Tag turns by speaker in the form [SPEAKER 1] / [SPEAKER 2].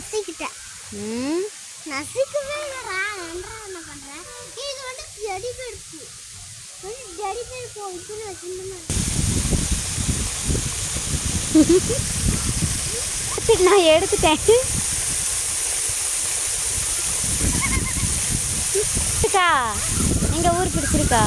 [SPEAKER 1] நசிக்கிட்டேன். நசிக்கவே இல்லைடா. என்ன பண்ணுறேன்? இது வந்து ஜடி பருப்பு. ஜடி பருப்பு வச்சுன்னு வச்சுருந்தேன்.
[SPEAKER 2] நான் எடுத்துட்டேன். எங்கள் ஊர் பிடிச்சிருக்கா?